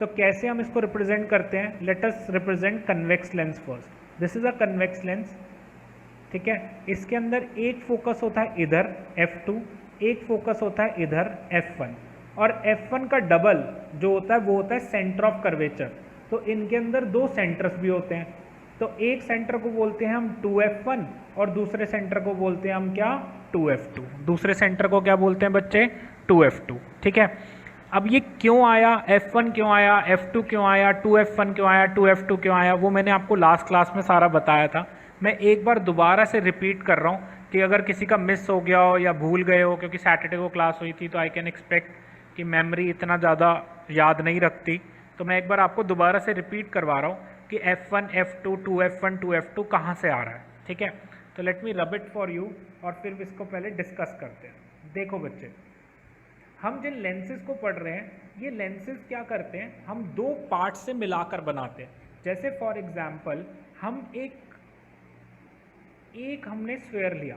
तो कैसे हम इसको रिप्रेजेंट करते हैं? Let us represent convex lens first. This is a convex lens, ठीक है। इसके अंदर एक फोकस होता है इधर F2, एक फोकस होता है इधर F1, और F1 का डबल जो होता है वो होता है सेंटर ऑफ कर्वेचर। तो इनके अंदर दो सेंटर्स भी होते हैं, तो एक सेंटर को बोलते हैं हम 2F1 और दूसरे सेंटर को बोलते हैं हम क्या? 2F2। दूसरे सेंटर को क्या बोलते हैं बच्चे? 2F2, ठीक है। अब ये क्यों आया, F1 क्यों आया, F2 क्यों आया, 2F1 क्यों आया, 2F2 क्यों आया, वो मैंने आपको लास्ट क्लास में सारा बताया था। मैं एक बार दोबारा से रिपीट कर रहा हूँ कि अगर किसी का मिस हो गया हो या भूल गए हो, क्योंकि सैटरडे को क्लास हुई थी तो आई कैन एक्सपेक्ट कि मेमोरी इतना ज़्यादा याद नहीं रखती, तो मैं एक बार आपको दोबारा से रिपीट करवा रहा हूँ कि F1, F2, 2F1, 2F2 कहाँ से आ रहा है, ठीक है। तो let me rub it for you और फिर इसको पहले डिस्कस करते हैं। देखो बच्चे, हम जिन लेंसेज को पढ़ रहे हैं, ये लेंसेज क्या करते हैं, हम दो पार्ट से मिलाकर बनाते हैं। जैसे फॉर एग्जांपल हम एक हमने स्फेयर लिया,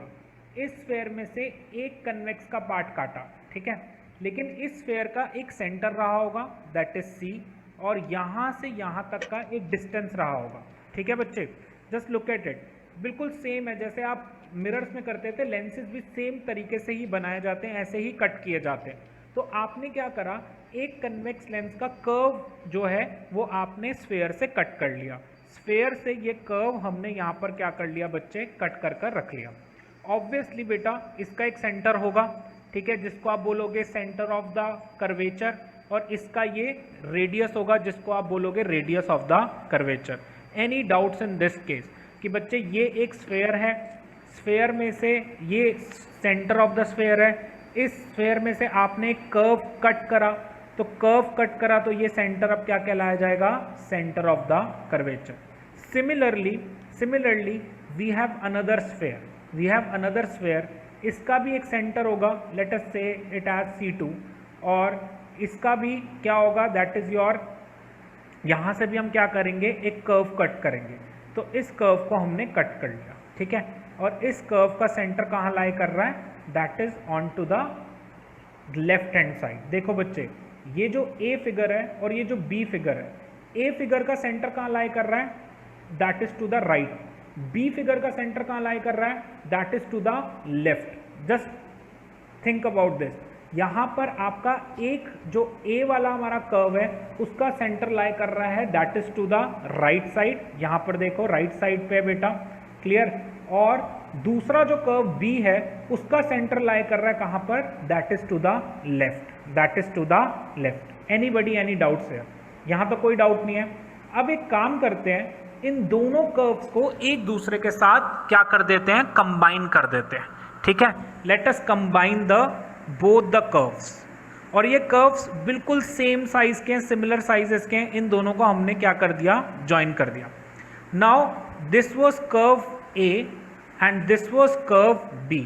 इस स्फेयर में से एक कन्वेक्स का पार्ट काटा, ठीक है, लेकिन इस स्फेयर का एक सेंटर रहा होगा दैट इज C, और यहाँ से यहाँ तक का एक डिस्टेंस रहा होगा, ठीक है बच्चे। जस्ट लुक एट इट, बिल्कुल सेम है जैसे आप मिरर्स में करते थे, लेंसेज भी सेम तरीके से ही बनाए जाते हैं, ऐसे ही कट किए जाते हैं। तो आपने क्या करा, एक कन्वेक्स लेंस का कर्व जो है वो आपने स्फेयर से कट कर लिया, स्फेयर से ये कर्व हमने यहाँ पर क्या कर लिया बच्चे, कट कर कर रख लिया। ऑब्वियसली बेटा इसका एक सेंटर होगा, ठीक है, जिसको आप बोलोगे सेंटर ऑफ द कर्वेचर, और इसका ये रेडियस होगा जिसको आप बोलोगे radius of the curvature. Any doubts in this case कि बच्चे ये एक स्फेयर है, स्फेयर में से ये सेंटर ऑफ द स्फेयर है, इस स्फेयर में से आपने एक कर्व कट करा, तो कर्व कट करा तो ये सेंटर अब क्या कहलाया जाएगा, centre of the curvature. Similarly we have another sphere, इसका भी एक सेंटर होगा, लेट अस से इट हैज C2, और इसका भी क्या होगा, दैट इज योर, यहाँ से भी हम क्या करेंगे, एक कर्व कट करेंगे। तो इस कर्व को हमने कट कर लिया, ठीक है, और इस कर्व का सेंटर कहाँ लाई कर रहा है, that is on to the left hand side. देखो बच्चे, ये जो A फिगर है और ये जो B फिगर है, A फिगर का सेंटर कहाँ लाई कर रहा है, that is to the right, B figure का सेंटर कहाँ लाई कर रहा है, that is to the left. Just think about this, यहाँ पर आपका एक जो A वाला हमारा कर्व है उसका सेंटर लाई कर रहा है that is to the right side, यहाँ पर देखो राइट साइड पे बेटा, क्लियर। और दूसरा जो कर्व B है उसका सेंटर लाई कर रहा है कहाँ पर, that is to the left, anybody any doubts है? यहाँ तो कोई डाउट नहीं है। अब एक काम करते हैं, इन दोनों कर्व्स को एक दूसरे के साथ क्या कर देते हैं, कंबाइन कर देते हैं, ठीक है। Let us combine both the curves, और ये कर्व्स बिल्कुल सेम साइज के हैं, सिमिलर साइजेस के हैं, इन दोनों को हमने क्या कर दिया, ज्वाइन कर दिया। Now this was curve A and this was curve B।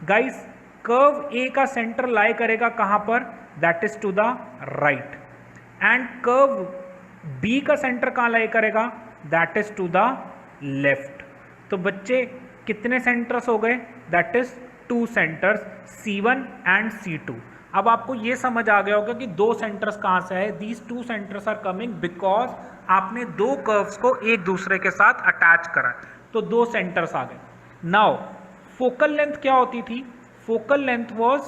Guys, curve A का सेंटर लाई करेगा कहाँ पर, that is to the right, and curve B का सेंटर कहाँ लाई करेगा, that is to the left. तो बच्चे कितने सेंटर्स हो गए, that is 2 centres, C1 and C2। अब आपको ये समझ आ गया होगा कि दो सेंटर्स कहाँ से आए, these 2 centres are coming because आपने दो कर्व्स को एक दूसरे के साथ अटैच करा, तो 2 सेंटर्स आ गए। नाउ फोकल लेंथ क्या होती थी, focal length was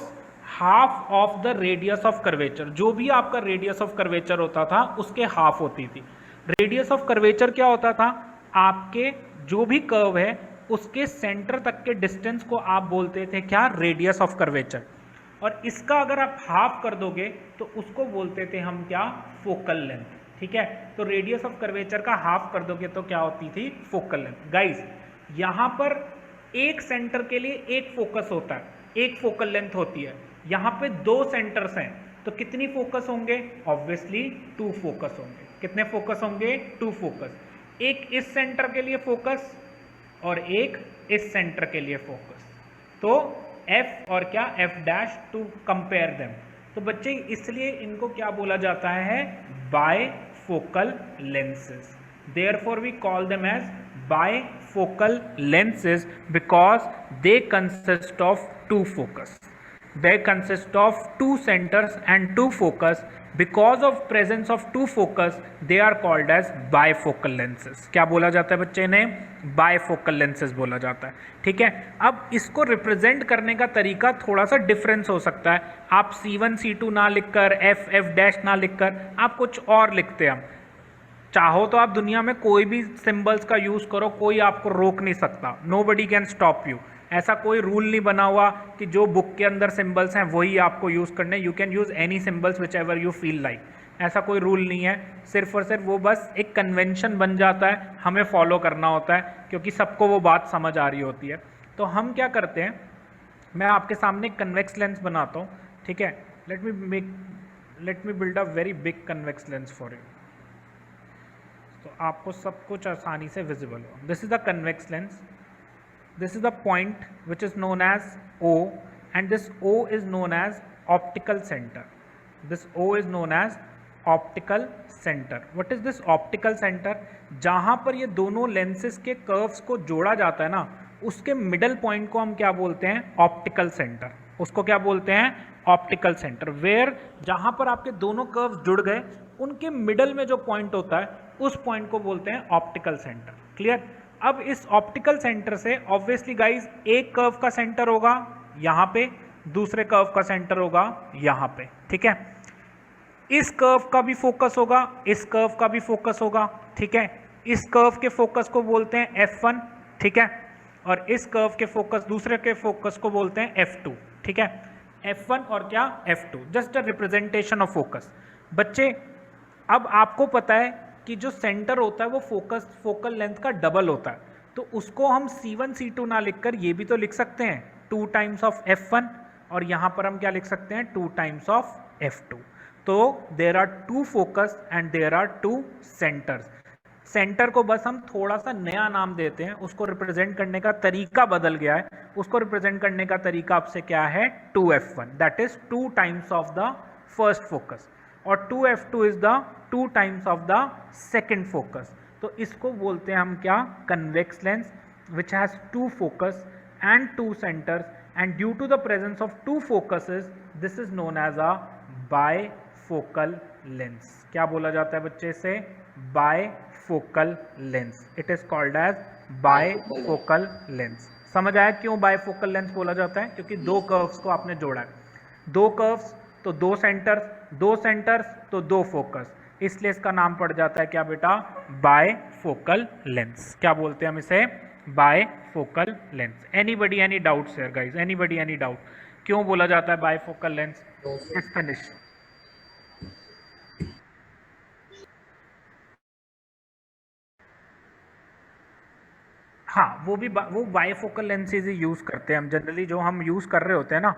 half of the radius of curvature. जो भी आपका रेडियस ऑफ कर्वेचर होता था उसके हाफ होती थी। रेडियस ऑफ कर्वेचर क्या होता था, आपके जो भी कर्व है उसके सेंटर तक के डिस्टेंस को आप बोलते थे क्या, रेडियस ऑफ कर्वेचर, और इसका अगर आप हाफ कर दोगे तो उसको बोलते थे हम क्या, फोकल लेंथ, ठीक है। तो रेडियस ऑफ कर्वेचर का हाफ कर दोगे तो क्या होती थी, फोकल लेंथ। गाइस, यहाँ पर एक सेंटर के लिए एक फोकस होता है, एक फोकल लेंथ होती है, यहाँ पे 2 सेंटर्स हैं, तो कितनी फोकस होंगे, ऑब्वियसली 2 फोकस होंगे। कितने फोकस होंगे, 2 फोकस, एक इस सेंटर के लिए फोकस और एक इस सेंटर के लिए फोकस, तो F और क्या, F dash to compare them. तो बच्चे इसलिए इनको क्या बोला जाता है, bifocal lenses. Therefore we call them as bifocal lenses because they consist of 2 focus. they consist of two centers and two focus. Because of presence of two focus they are called as bifocal lenses. क्या बोला जाता है बच्चे ने? bifocal lenses बोला जाता है. ठीक है, अब इसको रिप्रेजेंट करने का तरीका थोड़ा सा डिफरेंस हो सकता है. आप C1 C2 ना लिखकर F डैश ना लिखकर आप कुछ और लिखते हैं. हम चाहो तो आप दुनिया में कोई भी सिंबल्स का यूज करो, कोई आपको रोक नहीं सकता. Nobody can stop you. ऐसा कोई रूल नहीं बना हुआ कि जो बुक के अंदर सिंबल्स हैं वही आपको यूज़ करने. You can use any symbols which ever you feel like. ऐसा कोई रूल नहीं है. सिर्फ और सिर्फ वो बस एक कन्वेंशन बन जाता है, हमें फॉलो करना होता है क्योंकि सबको वो बात समझ आ रही होती है. तो हम क्या करते हैं, मैं आपके सामने एक कन्वेक्स लेंस बनाता हूँ. ठीक है, let me build a very big convex lens for you, तो आपको सब कुछ आसानी से विजिबल हो. This is the convex lens. This is the point which is known as O, and this O is known as optical center. This O is known as optical center. What is this optical center? जहाँ पर ये दोनों lenses के curves को जोड़ा जाता है ना, उसके middle point को हम क्या बोलते हैं? Optical center. उसको क्या बोलते हैं? Optical center. Where जहाँ पर आपके दोनों curves जुड़ गए, उनके middle में जो point होता है, उस point को बोलते हैं optical center. Clear? अब इस ऑप्टिकल सेंटर से ऑब्वियसली गाइज एक कर्व का सेंटर होगा यहाँ पे, दूसरे कर्व का सेंटर होगा यहाँ पे. ठीक है, इस कर्व का भी फोकस होगा, इस कर्व का भी फोकस होगा. ठीक है, इस कर्व के फोकस को बोलते हैं F1. ठीक है, और इस कर्व के फोकस, दूसरे के फोकस को बोलते हैं F2. ठीक है, F1 और क्या F2, just a representation of focus. बच्चे अब आपको पता है कि जो सेंटर होता है वो फोकल लेंथ का डबल होता है, तो उसको हम C1 C2 ना लिखकर ये भी तो लिख सकते हैं 2 टाइम्स ऑफ F1, और यहाँ पर हम क्या लिख सकते हैं 2 टाइम्स ऑफ F2. तो there are 2 focus and there are 2 centres. Centre को बस हम थोड़ा सा नया नाम देते हैं, उसको रिप्रेजेंट करने का तरीका बदल गया है. उसको रिप्रेजेंट करने का तरीका आपसे क्या है? 2F1, that is 2 times of the first focus, और 2F2 is the 2 times of the second focus. तो इसको बोलते हैं हम क्या? Convex lens which has 2 focus and 2 centres, and due to the presence of 2 focuses this is known as a bifocal lens. क्या बोला जाता है बच्चे से? Bifocal lens. It is called as bifocal lens. समझ आया क्यों बायफोकल लेंस बोला जाता है? क्योंकि 2 कर्व्स को आपने जोड़ा है. 2 कर्व्स तो 2 सेंटर्स, 2 सेंटर्स तो 2 फोकस, इसलिए इसका नाम पड़ जाता है क्या बेटा? Bifocal lens. क्या बोलते हैं हम इसे? Bifocal lens. Anybody any doubts here guys? Anybody any doubt? क्यों बोला जाता है बायफोकल लेंस? It's finish. हाँ, वो बायफोकल लेंसेज ही यूज़ करते हैं हम जनरली. जो हम यूज़ कर रहे होते हैं ना,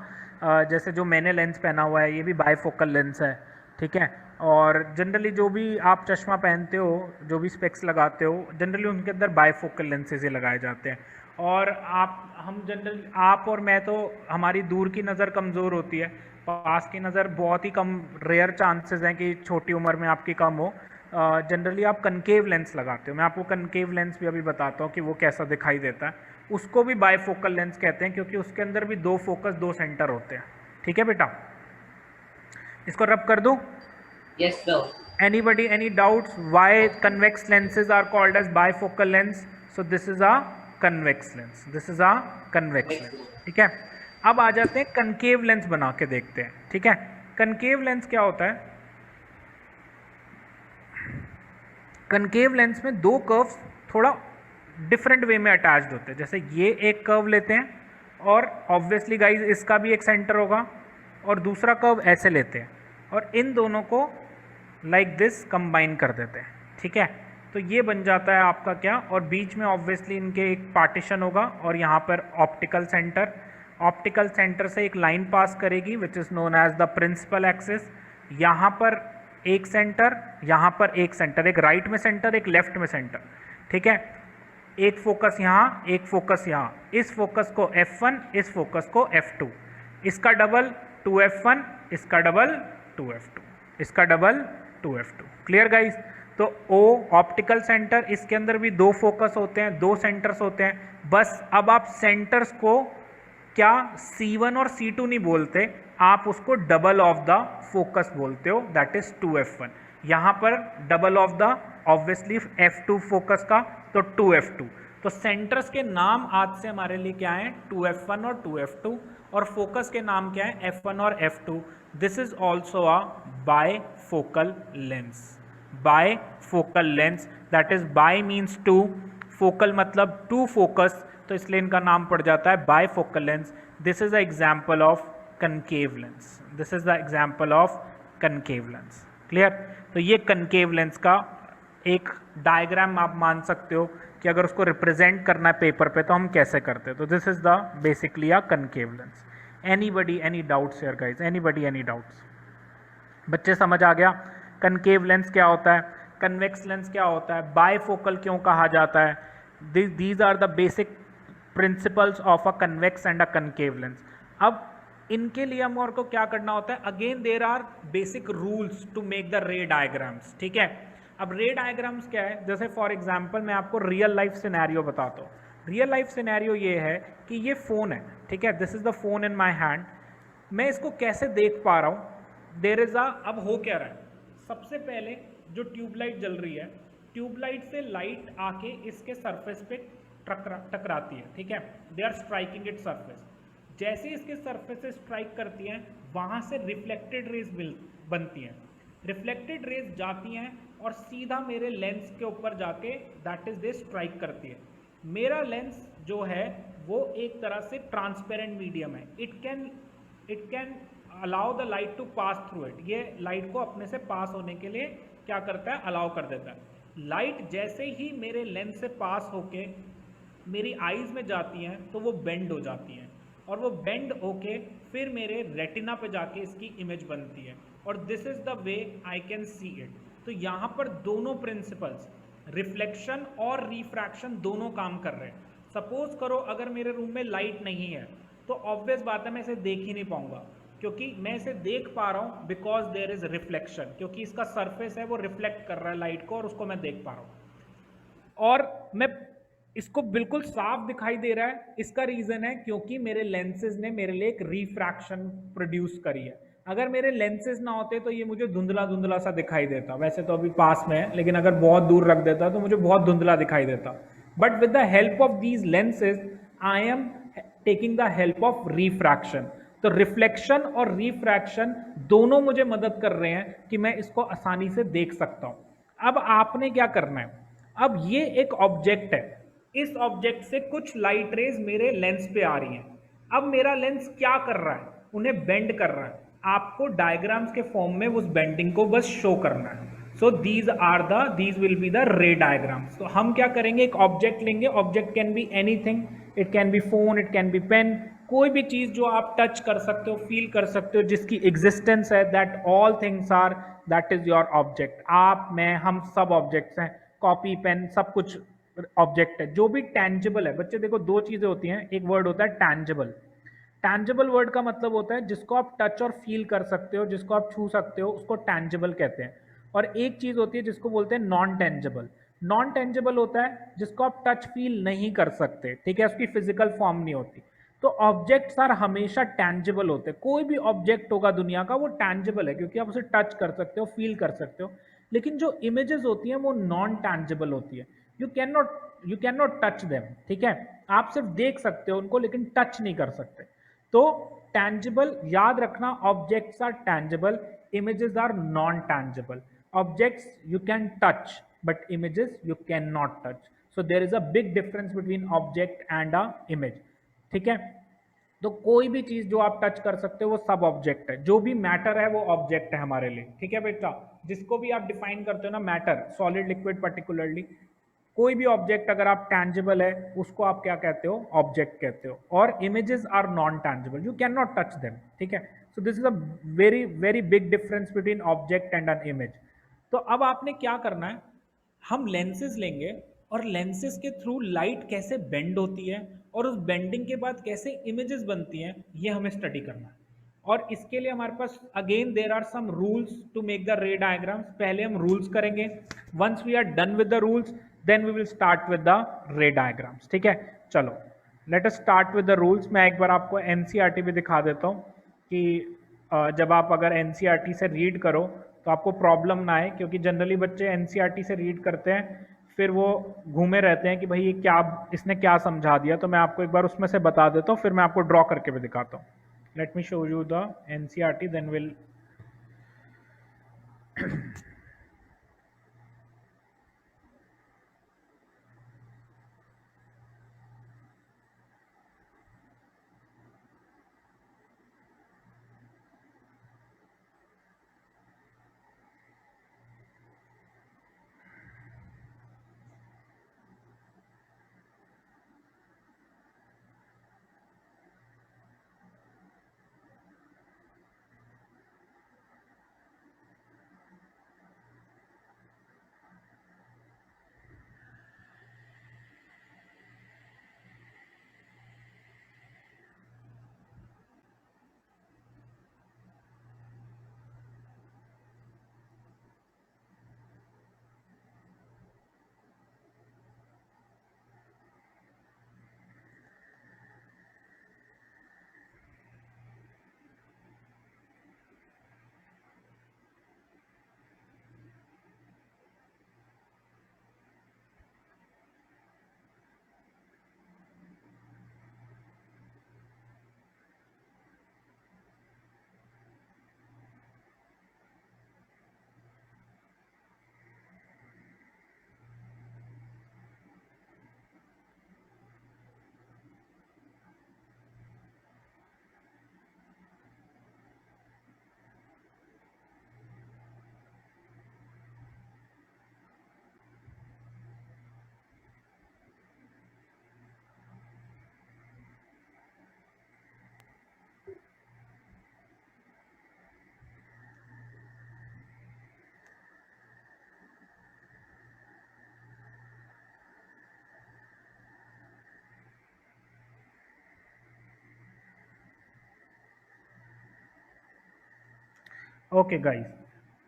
जैसे जो मैंने लेंस पहना हुआ है ये भी बायफोकल लेंस है. ठीक है, और जनरली जो भी आप चश्मा पहनते हो, जो भी स्पेक्स लगाते हो, जनरली उनके अंदर बायफोकल लेंसेज ही लगाए जाते हैं. और आप और मैं तो हमारी दूर की नज़र कमज़ोर होती है, पास की नज़र बहुत ही कम, रेयर चांसेस हैं कि छोटी उम्र में आपकी कम हो. जनरली आप कनकेव लेंस लगाते हो. मैं आपको कनकेव लेंस भी अभी बताता हूँ कि वो कैसा दिखाई देता है. उसको भी बायफोकल लेंस कहते हैं क्योंकि उसके अंदर भी 2 फोकस 2 सेंटर होते हैं. ठीक है बेटा, इसको रब कर दूं? Yes sir. Anybody any doubts why convex lenses are called as bifocal lens? So this is a convex lens. This is a convex lens. ठीक है, अब आ जाते हैं कनकेव लेंस बना के देखते हैं. ठीक है, कनकेव लेंस क्या होता है? कनकेव लेंस में 2 कर्व्स थोड़ा डिफरेंट वे में अटैच्ड होते हैं. जैसे ये एक कर्व लेते हैं और ऑब्वियसली गाइज इसका भी एक सेंटर होगा, और दूसरा कर्व ऐसे लेते हैं और इन दोनों को लाइक दिस कंबाइन कर देते हैं. ठीक है, तो ये बन जाता है आपका क्या? और बीच में ऑब्वियसली इनके एक पार्टीशन होगा और यहाँ पर ऑप्टिकल सेंटर. ऑप्टिकल सेंटर से एक लाइन पास करेगी which is known as the principal axis. यहाँ पर एक सेंटर, यहाँ पर एक सेंटर, एक राइट में सेंटर, एक लेफ्ट में सेंटर. ठीक है, एक फोकस यहाँ, एक फोकस यहाँ. इस फोकस को F1, इस फोकस को F2. इसका डबल 2F1, इसका डबल 2F2, इसका डबल 2F2. Clear guys? तो O ऑप्टिकल सेंटर, इसके अंदर भी 2 फोकस होते हैं, 2 सेंटर्स होते हैं. बस अब आप सेंटर्स को क्या C1 और C2 नहीं बोलते, आप उसको डबल ऑफ द फोकस बोलते हो, दैट इज 2f1। यहाँ पर double of the obviously f2 focus का, तो 2f2। तो सेंटर्स के नाम आज से हमारे लिए क्या है, 2f1 और 2f2, और फोकस के नाम क्या है, f1 और f2। This is also a bifocal lens. Bifocal lens, that is bi means two, focal मतलब टू फोकस, तो इसलिए इनका नाम पड़ जाता है bifocal lens. This is the example of concave lens. This is the example of concave lens. Clear? तो ये कनकेव लेंस का एक डायग्राम आप मान सकते हो कि अगर उसको रिप्रेजेंट करना है पेपर पे तो हम कैसे करते हैं। तो this is the basically a concave lens. Anybody any doubts here guys? Anybody any doubts? बच्चे समझ आ गया कनकेव लेंस क्या होता है, कन्वेक्स लेंस क्या होता है, बायफोकल क्यों कहा जाता है? These are the basic principles of a convex and a concave lens. अब इनके लिए हम और को क्या करना होता है, again there are basic rules to make the ray diagrams. ठीक है, अब रे डायग्राम्स क्या है, जैसे फॉर एग्जांपल मैं आपको रियल लाइफ सिनेरियो बताता हूँ। रियल लाइफ सिनेरियो ये है कि ये फ़ोन है, ठीक है, this is the phone in my hand. मैं इसको कैसे देख पा रहा हूँ, देयर इज अ, अब हो क्या रहा है, सबसे पहले जो ट्यूबलाइट जल रही है, ट्यूबलाइट से लाइट आके इसके सरफेस पे टकराती है, ठीक है, they are striking it surface. जैसे इसके सरफेस से स्ट्राइक करती हैं, वहाँ से रिफ्लेक्टेड रेज बनती हैं। रिफ्लेक्टेड रेज जाती हैं और सीधा मेरे लेंस के ऊपर जाके दैट इज दे स्ट्राइक करती है। मेरा लेंस जो है वो एक तरह से ट्रांसपेरेंट मीडियम है, it can allow the light to pass through it. ये लाइट को अपने से पास होने के लिए क्या करता है, अलाउ कर देता है। लाइट जैसे ही मेरे लेंस से पास होके मेरी आईज में जाती हैं तो वो बेंड हो जाती हैं, और वो बेंड होके फिर मेरे रेटिना पे जाके इसकी इमेज बनती है, और this is the way I can see it. तो यहाँ पर दोनों प्रिंसिपल्स, रिफ्लेक्शन और रिफ्रैक्शन, दोनों काम कर रहे हैं। सपोज करो अगर मेरे रूम में लाइट नहीं है तो ऑब्वियस बात है मैं इसे देख ही नहीं पाऊंगा, क्योंकि मैं इसे देख पा रहा हूँ बिकॉज देयर इज रिफ्लेक्शन, क्योंकि इसका सरफेस है वो रिफ्लेक्ट कर रहा है लाइट को और उसको मैं देख पा रहा हूँ। और मैं इसको बिल्कुल साफ दिखाई दे रहा है, इसका रीजन है क्योंकि मेरे लेंसेज ने मेरे लिए एक रिफ्रैक्शन प्रोड्यूस करी है। अगर मेरे लेंसेज ना होते तो ये मुझे धुंधला धुंधला सा दिखाई देता, वैसे तो अभी पास में है लेकिन अगर बहुत दूर रख देता तो मुझे बहुत धुंधला दिखाई देता। But with the help of these lenses I am taking the help of refraction. तो रिफ्लेक्शन और रिफ्रैक्शन दोनों मुझे मदद कर रहे हैं कि मैं इसको आसानी से देख सकता हूं। अब आपने क्या करना है, अब ये एक ऑब्जेक्ट है, इस ऑब्जेक्ट से कुछ लाइट रेज मेरे लेंस पे आ रही हैं। अब मेरा लेंस क्या कर रहा है, उन्हें बेंड कर रहा है। आपको डायग्राम्स के फॉर्म में उस बेंडिंग को बस शो करना है। So these will be the ray diagrams. तो हम क्या करेंगे, एक ऑब्जेक्ट लेंगे, object can be anything, it can be phone, it can be pen, कोई भी चीज जो आप टच कर सकते हो, फील कर सकते हो, जिसकी एग्जिस्टेंस है, that all things are, that is your object. आप, मैं, हम सब ऑब्जेक्ट्स हैं, कॉपी, पेन, सब कुछ ऑब्जेक्ट है। जो भी टैंजिबल है, बच्चे देखो दो चीजें होती हैं, एक वर्ड होता है टैंजिबल। टैंजिबल वर्ड का मतलब होता है जिसको आप टच और फील कर सकते हो, जिसको आप छू सकते हो, उसको टैंजिबल कहते हैं। और एक चीज होती है जिसको बोलते हैं नॉन टेंजिबल। नॉन टेंजिबल होता है जिसको आप टच फील नहीं कर सकते, ठीक है, उसकी फिजिकल फॉर्म नहीं होती। तो ऑब्जेक्ट्स आर हमेशा टैंजिबल होते हैं। कोई भी ऑब्जेक्ट होगा दुनिया का वो टैंजिबल है क्योंकि आप उसे टच कर सकते हो, फील कर सकते हो। लेकिन जो इमेजेस होती हैं वो नॉन टैंजिबल होती है। You can not touch them, ठीक है, आप सिर्फ देख सकते हो उनको लेकिन टच नहीं कर सकते। तो टैंजिबल, याद रखना, objects are tangible, images are non tangible. Objects you can touch but images you can not touch. So there is a big difference between object and a image, ठीक है। तो कोई भी चीज जो आप टच कर सकते हो वो सब ऑब्जेक्ट है, जो भी मैटर है वो ऑब्जेक्ट है हमारे लिए, ठीक है बेटा। जिसको भी आप डिफाइन करते हो ना, मैटर, सॉलिड, लिक्विड, पर्टिकुलरली, कोई भी ऑब्जेक्ट अगर आप टैंजिबल है उसको आप क्या कहते हो, ऑब्जेक्ट कहते हो। और images are non tangible, you can not touch them, ठीक है। So this is a very very big difference between object and an image. तो अब आपने क्या करना है, हम लेंसेज लेंगे और लेंसेज के थ्रू लाइट कैसे बेंड होती है और उस बेंडिंग के बाद कैसे इमेजेस बनती हैं, ये हमें स्टडी करना है। और इसके लिए हमारे पास again there are some rules to make the ray diagrams. पहले हम रूल्स करेंगे, once we are done with the rules then we will start with the ray diagrams, ठीक है। चलो let us start with the rules. मैं एक बार आपको NCERT भी दिखा देता हूँ कि जब आप अगर एनसीईआरटी से रीड करो तो आपको प्रॉब्लम ना आए, क्योंकि जनरली बच्चे एनसीईआरटी से रीड करते हैं फिर वो घूमे रहते हैं कि भाई ये क्या, इसने क्या समझा दिया। तो मैं आपको एक बार उसमें से बता देता हूँ, फिर मैं आपको ड्रॉ करके भी दिखाता हूँ। Let me show you the NCERT then will. Okay guys,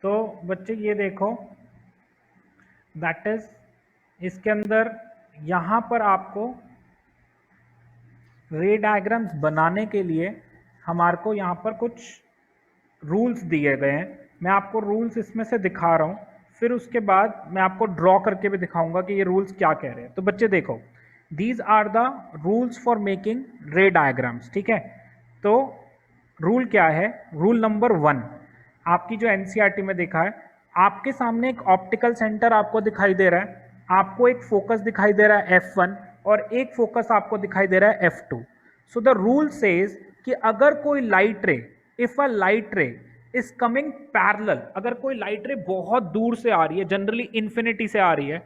तो बच्चे ये देखो, दैट इज इसके अंदर यहाँ पर आपको रे डायग्राम्स बनाने के लिए हमारे को यहाँ पर कुछ रूल्स दिए गए हैं। मैं आपको रूल्स इसमें से दिखा रहा हूँ, फिर उसके बाद मैं आपको ड्रॉ करके भी दिखाऊंगा कि ये रूल्स क्या कह रहे हैं। तो बच्चे देखो, these are the rules for making ray diagrams. ठीक है, तो रूल क्या है? रूल नंबर 1 आपकी जो एनसीईआरटी में देखा है, आपके सामने एक ऑप्टिकल सेंटर आपको दिखाई दे रहा है, आपको एक फोकस दिखाई दे रहा है F1 और एक फोकस आपको दिखाई दे रहा है F2। So the rule says कि अगर कोई light ray, if a light रे इज कमिंग पैरेलल, अगर कोई लाइट रे बहुत दूर से आ रही है, जनरली इन्फिनिटी से आ रही है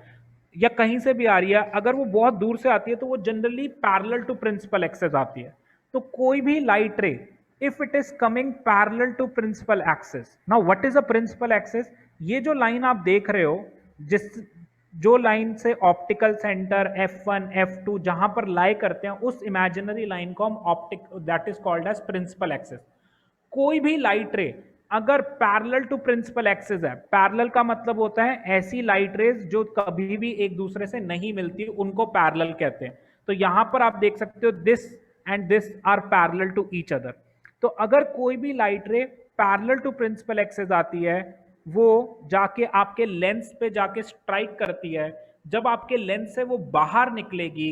या कहीं से भी आ रही है, अगर वो बहुत दूर से आती है तो वो generally parallel to principal axis आती है। तो कोई भी light ray if it is coming parallel to principal axis, now what is a principal axis? ये जो लाइन आप देख रहे हो, जिस जो लाइन से ऑप्टिकल सेंटर F1 F2 जहां पर लाई करते हैं, उस इमेजिनरी लाइन को हम optic, that is called as principal axis. कोई भी लाइट रे अगर पैरेलल टू प्रिंसिपल एक्सिस है, पैरेलल का मतलब होता है ऐसी लाइट रेज जो कभी भी एक दूसरे से नहीं मिलती, उनको पैरेलल कहते हैं। तो यहां पर आप देख सकते हो this and this are parallel to each other. तो अगर कोई भी लाइट रे पैरेलल टू प्रिंसिपल एक्सिस आती है, वो जाके आपके लेंस पे जाके स्ट्राइक करती है। जब आपके लेंस से वो बाहर निकलेगी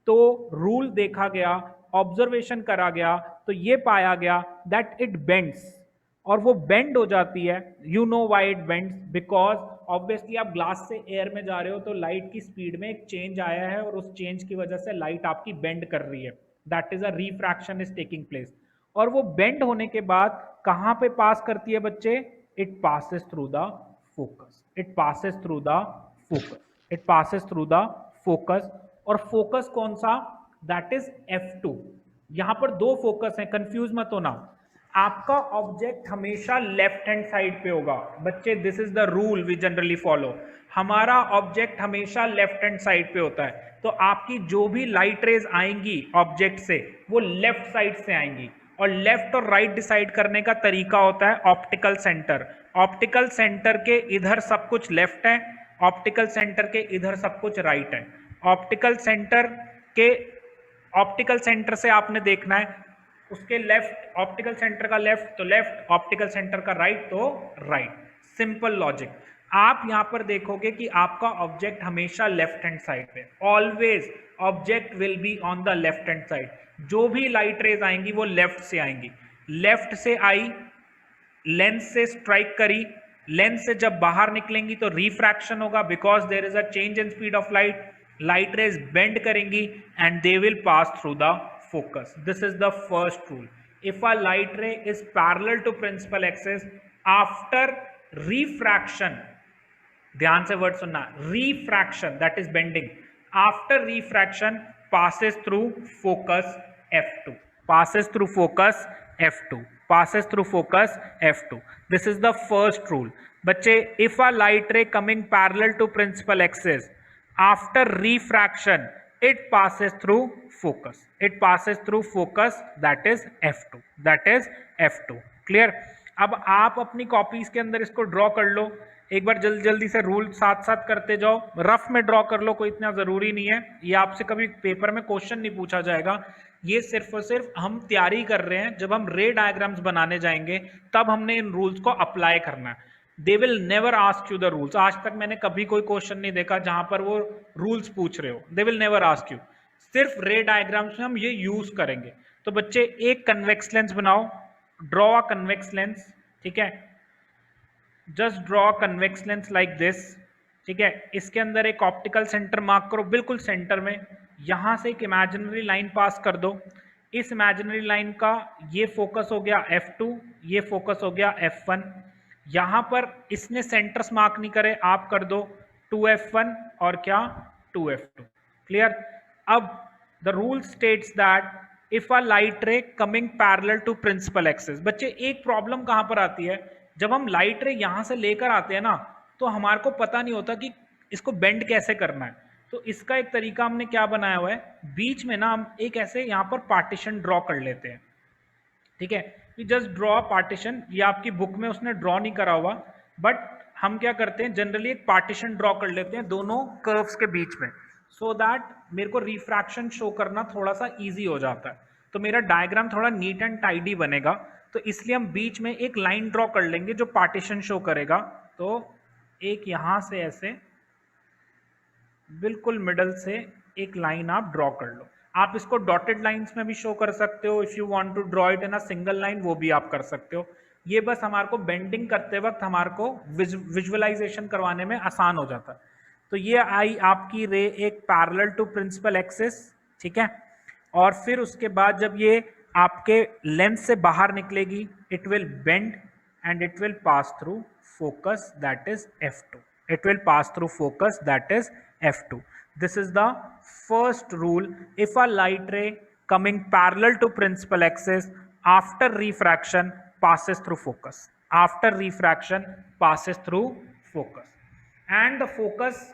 तो रूल देखा गया, ऑब्जर्वेशन करा गया, तो ये पाया गया दैट इट बेंड्स, और वो बेंड हो जाती है। You know why it bends? Because obviously आप ग्लास से एयर में जा रहे हो तो लाइट की स्पीड में एक चेंज आया है और उस चेंज की वजह से लाइट आपकी बेंड कर रही है, that is a refraction is taking place. और वो बेंड होने के बाद कहां पे पास करती है बच्चे? It passes through the focus, it passes through the focus, it passes through the focus. और फोकस कौन सा? That is F2। यहां पर दो फोकस हैं, कंफ्यूज मत होना। आपका ऑब्जेक्ट हमेशा लेफ्ट हैंड साइड पे होगा बच्चे, this is the rule we generally follow. हमारा ऑब्जेक्ट हमेशा लेफ्ट हैंड साइड पे होता है, तो आपकी जो भी लाइट रेज आएंगी ऑब्जेक्ट से वो लेफ्ट साइड से आएंगी। और लेफ्ट और राइट डिसाइड करने का तरीका होता है ऑप्टिकल सेंटर। ऑप्टिकल सेंटर के इधर सब कुछ लेफ्ट है, ऑप्टिकल सेंटर के इधर सब कुछ राइट है। ऑप्टिकल सेंटर के ऑप्टिकल सेंटर से आपने देखना है, उसके लेफ्ट, ऑप्टिकल सेंटर का लेफ्ट तो लेफ्ट, ऑप्टिकल सेंटर का राइट तो राइट। Simple logic. आप यहां पर देखोगे कि आपका ऑब्जेक्ट हमेशा लेफ्ट हैंड साइड पे, always object will be on the left hand side. जो भी लाइट रेज आएंगी वो लेफ्ट से आएंगी, लेफ्ट से आई, लेंस से स्ट्राइक करी, लेंस से जब बाहर निकलेंगी तो रिफ्रैक्शन होगा, because there is a change in speed of light, light rays bend करेंगी and they will pass through the focus. This is the first rule. If a light ray is parallel to principal axis, after refraction, ध्यान से word सुनना, refraction that is bending, after refraction passes through focus f2, passes through focus f2, passes through focus f2. This is the first rule. बच्चे, if a light ray coming parallel to principal axis, after refraction it passes through focus, it passes through focus, that is f2, that is f2. Clear? अब आप अपनी copies के अंदर इसको draw कर लो, एक बार जल्दी जल्दी से रूल साथ साथ करते जाओ, रफ में ड्रॉ कर लो, कोई इतना जरूरी नहीं है, ये आपसे कभी पेपर में क्वेश्चन नहीं पूछा जाएगा, ये सिर्फ और सिर्फ हम तैयारी कर रहे हैं, जब हम रे डायग्राम्स बनाने जाएंगे तब हमने इन रूल्स को अप्लाई करना है। They will never ask you the rules, आज तक मैंने कभी कोई क्वेश्चन नहीं देखा जहां पर वो रूल्स पूछ रहे हो, they will never ask you, सिर्फ रे डायग्राम्स में हम ये यूज करेंगे। तो बच्चे एक कन्वेक्स लेंस बनाओ, ड्रॉ अ कन्वेक्स लेंस, ठीक है, just draw a convex lens like this, ठीक है, इसके अंदर एक ऑप्टिकल सेंटर मार्क करो बिल्कुल सेंटर में, यहां से एक इमेजिनरी लाइन पास कर दो, इस इमेजिनरी लाइन का ये फोकस हो गया f2, ये फोकस हो गया f1, यहां पर इसने सेंटर्स मार्क नहीं करे, आप कर दो 2f1 और क्या 2f2। क्लियर? अब the rule states that if a light ray coming parallel to principal axis, बच्चे एक प्रॉब्लम कहां पर आती है, जब हम लाइट रे यहां से लेकर आते हैं ना, तो हमारे को पता नहीं होता कि इसको बेंड कैसे करना है। तो इसका एक तरीका हमने क्या बनाया हुआ है, बीच में ना हम एक ऐसे यहां पर पार्टीशन ड्रॉ कर लेते हैं, ठीक है, जस्ट ड्रॉ पार्टीशन, ये आपकी बुक में उसने ड्रॉ नहीं करा हुआ, बट हम क्या करते हैं जनरली एक पार्टीशन ड्रॉ कर लेते हैं दोनों कर्व्स के बीच में, सो दैट मेरे को रिफ्रैक्शन शो करना थोड़ा सा इजी हो जाता है, तो मेरा डायग्राम थोड़ा नीट एंड टाइडी बनेगा। तो इसलिए हम बीच में एक लाइन ड्रॉ कर लेंगे जो पार्टीशन शो करेगा। तो एक यहां से ऐसे बिल्कुल मिडल से एक लाइन आप ड्रॉ कर लो, आप इसको डॉटेड लाइंस में भी शो कर सकते हो, if you want to draw it in a single line वो भी आप कर सकते हो। ये बस हमारे को बेंडिंग करते वक्त हमारे को विजुअलाइजेशन करवाने में आसान हो जाता है। तो ये आई आपकी रे एक पैरेलल टू प्रिंसिपल एक्सिस, ठीक है, और फिर उसके बाद जब ये आपके लेंस से बाहर निकलेगी, it will bend and it will pass through focus, that is f2, it will pass through focus, that is f2. This is the first rule. If a light ray coming parallel to principal axis after refraction passes through focus, after refraction passes through focus, and the focus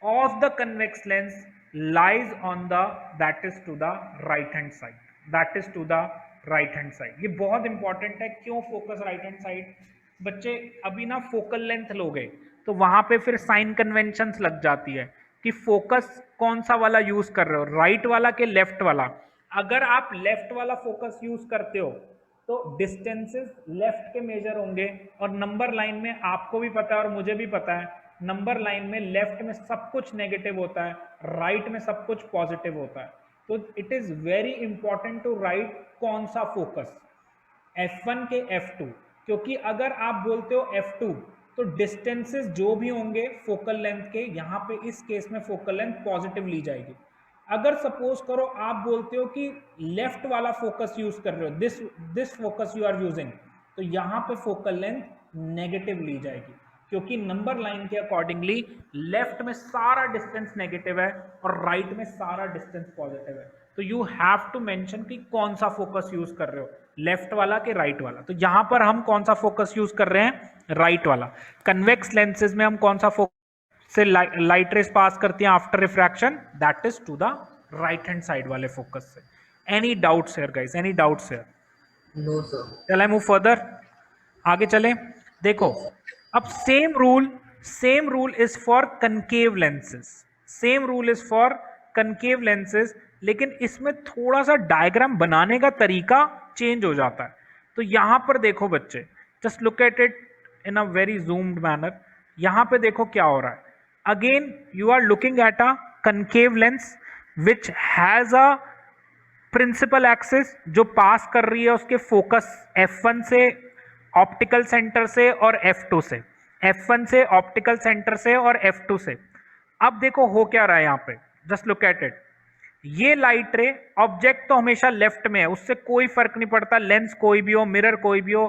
of the convex lens lies on the, that is to the right hand side, that is to the right hand side. ये बहुत important है। क्यों focus right hand side? बच्चे अभी ना focal length लोगे तो वहां पे फिर साइन कन्वेंशंस लग जाती है कि फोकस कौन सा वाला यूज कर रहे हो, राइट वाला के लेफ्ट वाला। अगर आप लेफ्ट वाला फोकस यूज करते हो तो डिस्टेंसेस लेफ्ट के मेजर होंगे, और नंबर लाइन में आपको भी पता है और मुझे भी पता है, नंबर लाइन में लेफ्ट में सब कुछ नेगेटिव होता है, राइट में सब कुछ पॉजिटिव होता है। तो it is very important to write कौन सा फोकस, f1 के f2, क्योंकि अगर आप बोलते हो f2 तो डिस्टेंसेस जो भी होंगे फोकल लेंथ के, यहाँ पे इस केस में फोकल लेंथ पॉजिटिव ली जाएगी। अगर सपोज करो आप बोलते हो कि लेफ्ट वाला फोकस यूज कर रहे हो, this focus you are using, तो यहाँ पे फोकल लेंथ नेगेटिव ली जाएगी, क्योंकि नंबर लाइन के अकॉर्डिंगली लेफ्ट में सारा डिस्टेंस नेगेटिव है और राइट में सारा डिस्टेंस पॉजिटिव है। तो यू हैव टू मेंशन कि कौन सा फोकस यूज कर रहे हो, लेफ्ट वाला के राइट वाला। तो यहां पर हम कौन सा फोकस यूज कर रहे हैं, राइट वाला। कन्वेक्स लेंसेज में हम कौन सा फोकस से लाइट रेस पास करती हैं after refraction, that is to the right hand side वाले फोकस से। Any doubts here guys, any doubts here? No sir. चल आई मूव फर्दर, आगे चले। देखो अब same rule is for concave lenses, same rule is for concave lenses लेकिन इसमें थोड़ा सा डायग्राम बनाने का तरीका चेंज हो जाता है। तो यहां पर देखो बच्चे, just look at it in a very zoomed manner. यहां पे देखो क्या हो रहा है। Again you are looking at a concave lens which has a principal axis जो पास कर रही है उसके फोकस F1 से, ऑप्टिकल सेंटर से, और F2 से। F1 से, ऑप्टिकल सेंटर से, और F2 से। अब देखो हो क्या रहा है यहां पे, जस्ट लुक एट इट। ये लाइट रे, ऑब्जेक्ट तो हमेशा लेफ्ट में है, उससे कोई फर्क नहीं पड़ता, लेंस कोई भी हो, मिरर कोई भी हो,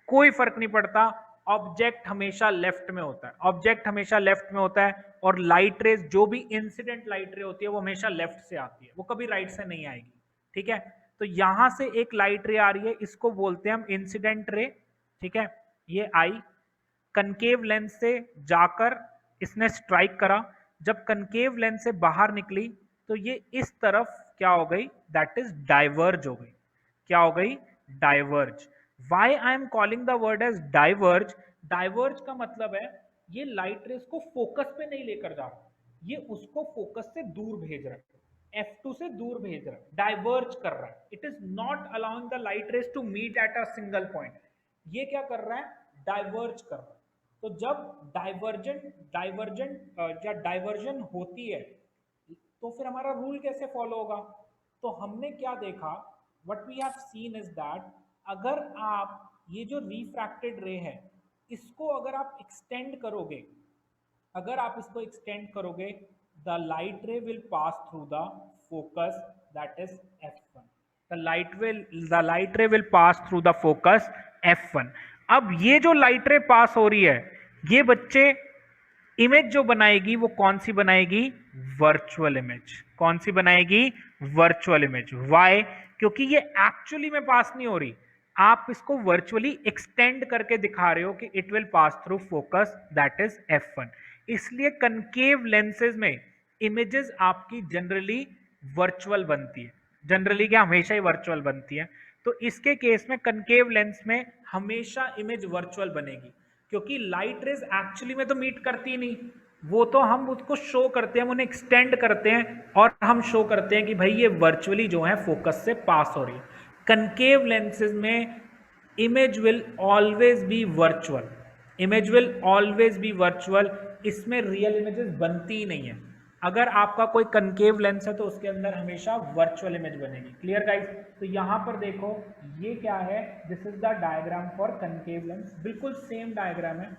कोई फर्क नहीं पड़ता। ऑब्जेक्ट हमेशा लेफ्ट में होता है, ऑब्जेक्ट हमेशा लेफ्ट में होता है। और लाइट रेज, जो भी इंसिडेंट लाइट रे होती है, वो हमेशा लेफ्ट से आती है, वो कभी राइट से नहीं आएगी। ठीक है, तो यहां से एक लाइट रे आ रही है, इसको बोलते हैं हम इंसिडेंट रे। ठीक है, ये आई कनकेव लेंस से जाकर इसने स्ट्राइक करा। जब कनकेव लेंस से बाहर निकली तो ये इस तरफ क्या हो गई, दैट इज डाइवर्ज हो गई। क्या हो गई, diverge. Why I am calling the word as diverge, diverge का मतलब है ये लाइट रेस को फोकस पे नहीं लेकर जा रहा, ये उसको फोकस से दूर भेज रहा है, F2 से दूर भेज रहा है, डाइवर्ज कर रहा है। It is not allowing the light rays to meet at a single point. ये क्या कर रहा है, डाइवर्ज कर रहा है। तो जब डाइवर्जेंट डाइवर्जेंट या डाइवर्जन होती है तो फिर हमारा रूल कैसे फॉलो होगा। तो हमने क्या देखा, what we have seen is that अगर आप ये जो रिफ्रैक्टेड रे है इसको अगर आप एक्सटेंड करोगे, अगर आप इसको एक्सटेंड करोगे, द लाइट रे will pass through the focus, that is F1। The light रे will pass through the focus F1। अब ये जो लाइट रे पास हो रही है, ये बच्चे इमेज जो बनाएगी वो कौन सी बनाएगी, वर्चुअल इमेज। कौन सी बनाएगी, वर्चुअल इमेज। वाई, क्योंकि ये एक्चुअली में पास नहीं हो रही, आप इसको वर्चुअली एक्सटेंड करके दिखा रहे हो कि it will pass through focus, that is F1। इसलिए कनकेव लेंसेज में इमेजेस आपकी जनरली वर्चुअल बनती है, जनरली क्या, हमेशा ही वर्चुअल बनती है। तो इसके केस में कनकेव लेंस में हमेशा इमेज वर्चुअल बनेगी, क्योंकि लाइट रेज एक्चुअली में तो मीट करती नहीं, वो तो हम उसको शो करते हैं, हम उन्हें एक्सटेंड करते हैं और हम शो करते हैं कि भाई ये वर्चुअली जो है फोकस से पास हो रही है। कनकेव लेंसेज में image will always be virtual, image will always be virtual, इसमें रियल इमेजेस बनती ही नहीं है। अगर आपका कोई कनकेव लेंस है तो उसके अंदर हमेशा वर्चुअल इमेज बनेगी। क्लियर गाइस, तो यहां पर देखो ये क्या है, this is the diagram for concave lens, बिल्कुल सेम डायग्राम है,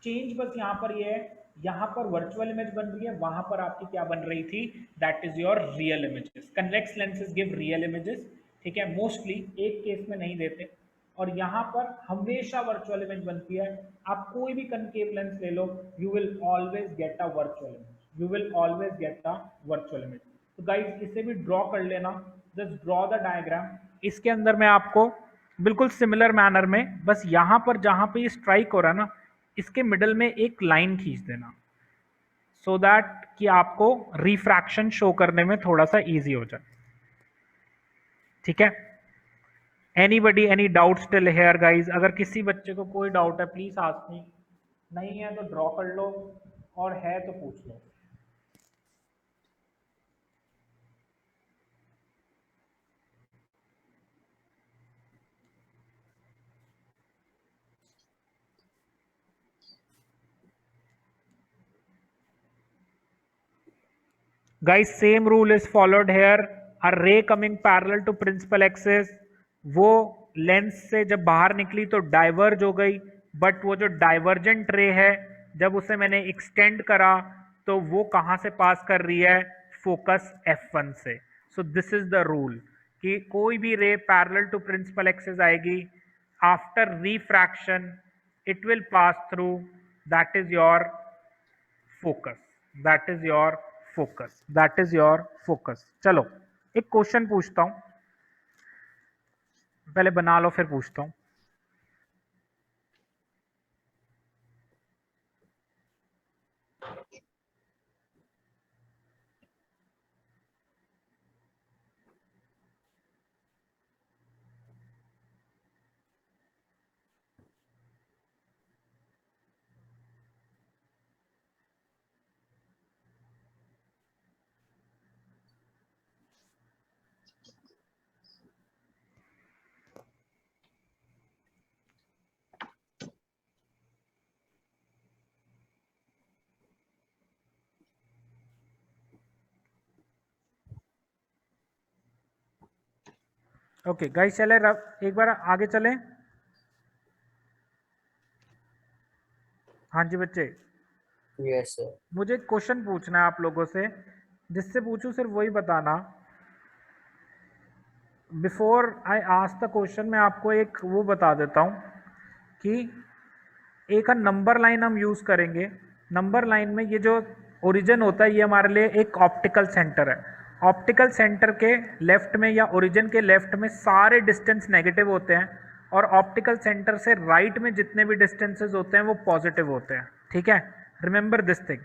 चेंज बस यहां पर ये है, यहां पर वर्चुअल इमेज बन रही है, वहां पर आपकी क्या बन रही थी, that is your real images. Convex lenses give real images, ठीक है, मोस्टली, एक केस में नहीं देते। और यहां पर हमेशा वर्चुअल इमेज बनती है। आप कोई भी कनकेव लेंस ले लो, you will always get a virtual image, you will always get a virtual image. तो गाइज इसे भी ड्रॉ कर लेना, जस्ट ड्रॉ द डायग्राम। इसके अंदर मैं आपको बिल्कुल सिमिलर मैनर में, बस यहां पर जहां पे ये स्ट्राइक हो रहा है ना, इसके मिडल में एक लाइन खींच देना, सो दैट कि आपको रिफ्रैक्शन शो करने में थोड़ा सा इजी हो जाए। ठीक है, anybody any doubt still here guys, अगर किसी बच्चे को कोई डाउट है प्लीज आस्क मी, नहीं है तो ड्रॉ कर लो, और है तो पूछ लो। Guys same rule is followed here, a ray coming parallel to principal axis, वो लेंस से जब बाहर निकली तो डाइवर्ज हो गई, बट वो जो डाइवर्जेंट रे है जब उसे मैंने एक्सटेंड करा तो वो कहां से पास कर रही है, फोकस F1 से। So this is the rule कि कोई भी ray parallel to principal axis आएगी, after refraction it will pass through, that is your focus, that is your focus, that is your focus. चलो एक क्वेश्चन पूछता हूं, पहले बना लो फिर पूछता हूं। ओके गाइस, चले एक बार आगे चलें। हाँ जी बच्चे, यस सर। मुझे क्वेश्चन पूछना है आप लोगों से, जिससे पूछूं सिर्फ वही बताना। Before I ask the question मैं आपको एक वो बता देता हूँ कि एक नंबर लाइन हम यूज़ करेंगे। नंबर लाइन में ये जो ओरिजिन होता है ये हमारे लिए एक ऑप्टिकल सेंटर है। ऑप्टिकल सेंटर के लेफ्ट में या ओरिजिन के लेफ्ट में सारे डिस्टेंस नेगेटिव होते हैं, और ऑप्टिकल सेंटर से राइट में जितने भी डिस्टेंसेस होते हैं वो पॉजिटिव होते हैं। ठीक है, रिमेंबर दिस थिंग।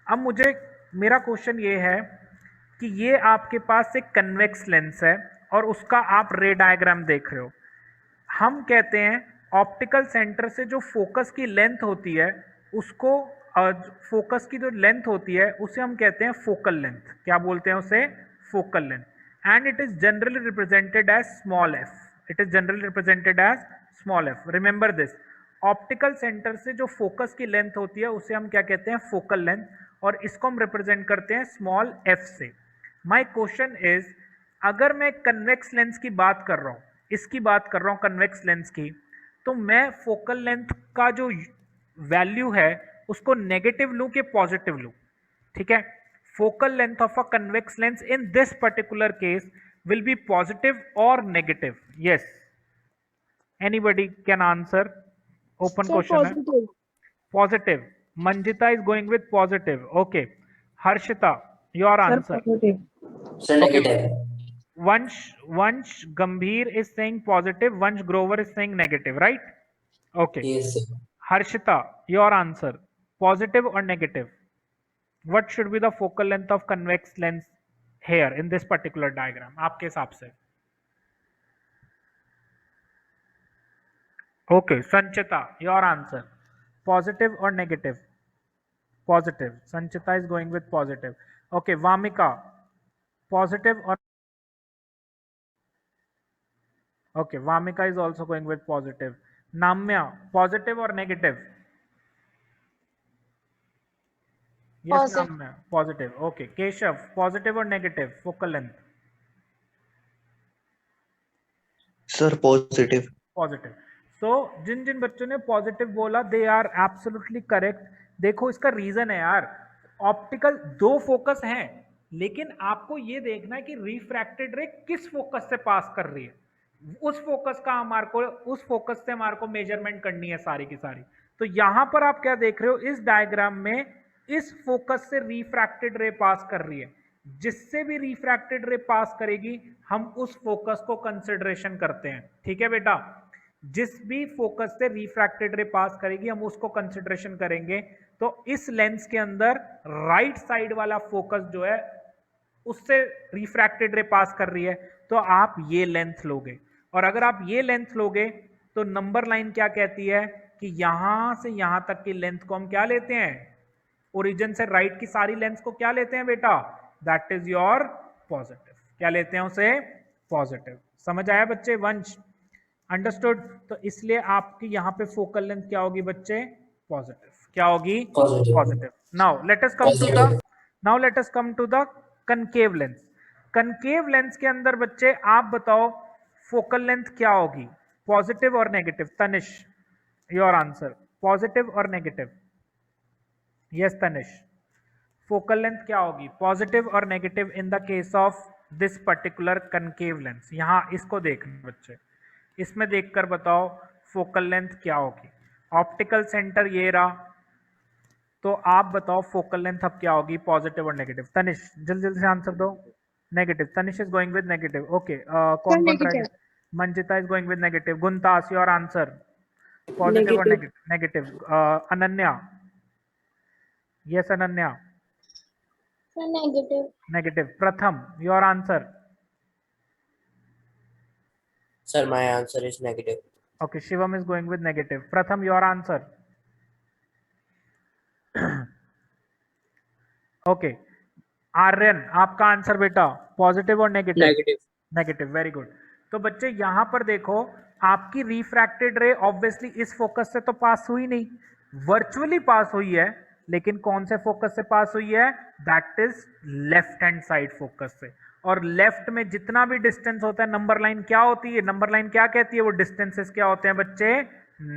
अब मुझे मेरा क्वेश्चन ये है कि ये आपके पास एक कन्वेक्स लेंस है और उसका आप रे डायग्राम देख रहे हो। हम कहते हैं ऑप्टिकल सेंटर से जो फोकस की लेंथ होती है उसको, फोकस की जो लेंथ होती है उसे हम कहते हैं फोकल लेंथ। क्या बोलते हैं उसे? Focal length. And it is generally represented as small f. It is generally represented as small f. Remember this, optical centre से जो फोकस की लेंथ होती है उसे हम क्या कहते हैं? फोकल लेंथ, और इसको हम रिप्रेजेंट करते हैं स्मॉल एफ से। माई क्वेश्चन इज, अगर मैं कन्वेक्स लेंस की बात कर रहा हूं, इसकी बात कर रहा हूं कन्वेक्स लेंस की, तो मैं फोकल लेंथ का जो वैल्यू है उसको नेगेटिव लूं कि पॉजिटिव लूं? ठीक है, focal length of a convex lens in this particular case will be positive और negative? Yes, anybody can answer. Open sir question है। Positive. Positive, Manjita is going with positive. Okay, Harshita, your sir answer. Positive. Sir okay, negative. Vansh Gambhir is saying positive, Vansh Grover is saying negative, right? Okay. Yes sir. Harshita, your answer, positive or negative? What should be the focal length of convex lens here in this particular diagram? आपके हिसाब से? Okay, Sanchita, your answer, positive or negative? Positive. Sanchita is going with positive. Okay, Vamika, positive or? Okay, Vamika is also going with positive. Namya, positive or negative? Yes, positive. Namya, positive. Okay, Keshav, positive or negative? Focal length? Sir positive. Positive. So जिन जिन बच्चों ने positive बोला they are absolutely correct. देखो इसका reason है यार, optical दो फोकस हैं, लेकिन आपको ये देखना है कि रिफ्रैक्टेड रे किस फोकस से पास कर रही है। उस फोकस का हमारे को, उस फोकस से हमारे को मेजरमेंट करनी है सारी की सारी। तो यहां पर आप क्या देख रहे हो इस डायग्राम में, इस फोकस से रिफ्रैक्टेड रे पास कर रही है। जिससे भी रिफ्रैक्टेड रे पास करेगी हम उस फोकस को कंसिडरेशन करते हैं। ठीक है बेटा, जिस भी फोकस से रिफ्रैक्टेड रे पास करेगी हम उसको कंसिडरेशन करेंगे। तो इस लेंस के अंदर राइट साइड वाला फोकस जो है उससे रिफ्रैक्टेड रे पास कर रही है, तो आप ये लेंथ लोगे। और अगर आप ये लेंथ लोगे तो नंबर लाइन क्या कहती है कि यहां से यहां तक की लेंथ को हम क्या लेते हैं? ओरिजिन से राइट की सारी लेंथ को क्या लेते हैं बेटा? That is your positive. क्या लेते हैं उसे? पॉजिटिव। समझ आया बच्चे? वंश अंडरस्टूड? तो इसलिए आपकी यहां पे फोकल लेंथ क्या होगी बच्चे? पॉजिटिव। क्या होगी? Positive. Now let us come to the, now let us come to the concave lens. Concave lens के अंदर बच्चे आप बताओ फोकल लेंथ क्या होगी? पॉजिटिव और negative? Tanish, your answer, positive और negative? Yes Tanish, focal length क्या होगी? पॉजिटिव और negative in the case of this particular concave lens. यहां इसको देखना बच्चे, इसमें देखकर बताओ फोकल लेंथ क्या होगी। ऑप्टिकल सेंटर ये रहा, तो आप बताओ फोकल लेंथ अब क्या होगी? पॉजिटिव और नेगेटिव? तनिष जल्दी जल्दी से आंसर दो। Negative. Tanish is going with negative. Okay, कौन कौन रह गया? Manjita is going with negative. Guntas, your answer, positive और negative. Negative? Ananya, yes Ananya, negative. Negative. Pratham, your answer? Sir my answer is negative. Okay, Shivam is going with negative. Pratham, your answer? Okay, Aryan आपका answer बेटा, positive और negative? Negative. Negative, very good. तो बच्चे यहां पर देखो, आपकी रिफ्रैक्टेड रे ऑब्वियसली इस फोकस से तो पास हुई नहीं, वर्चुअली पास हुई है, लेकिन कौन से फोकस से पास हुई है? That is left hand side focus से। और लेफ्ट में जितना भी डिस्टेंस होता है, नंबर लाइन क्या होती है? नंबर लाइन क्या कहती है? वो डिस्टेंसेस क्या होते हैं बच्चे?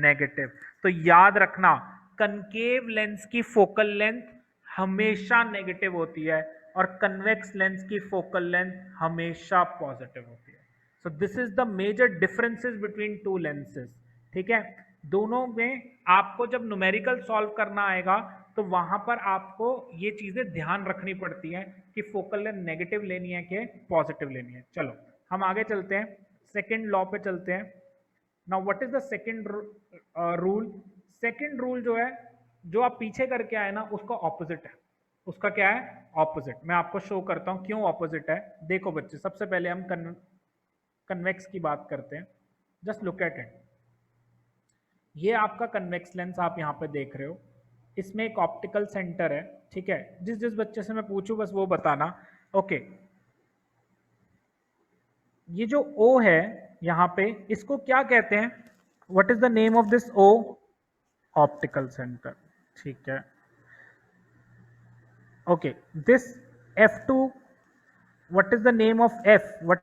नेगेटिव। तो याद रखना, कनकेव लेंस की फोकल लेंथ हमेशा नेगेटिव होती है और कन्वेक्स लेंस की फोकल लेंथ हमेशा पॉजिटिव होती है। So this is the major differences between two lenses. ठीक है, दोनों में आपको जब न्यूमेरिकल सॉल्व करना आएगा तो वहां पर आपको ये चीजें ध्यान रखनी पड़ती हैं कि फोकल लेंथ नेगेटिव लेनी है कि पॉजिटिव लेनी है। चलो हम आगे चलते हैं, सेकंड लॉ पे चलते हैं। Now what is the second rule? Second rule जो है, जो आप पीछे करके आए ना, उसका ऑपोजिट है। उसका क्या है? ऑपोजिट। मैं आपको शो करता हूं क्यों ऑपोजिट है। देखो बच्चे, सबसे पहले हम कन्वेक्स की बात करते हैं। Just look at it. ये आपका कन्वेक्स लेंस आप यहाँ पे देख रहे हो, इसमें एक ऑप्टिकल सेंटर है। ठीक है, जिस जिस बच्चे से मैं पूछूं बस वो बताना। ओके, ये जो O है यहाँ पे, इसको क्या कहते हैं? What is the name of this O? Optical centre. ठीक है, okay, this F2, what is the name of F? What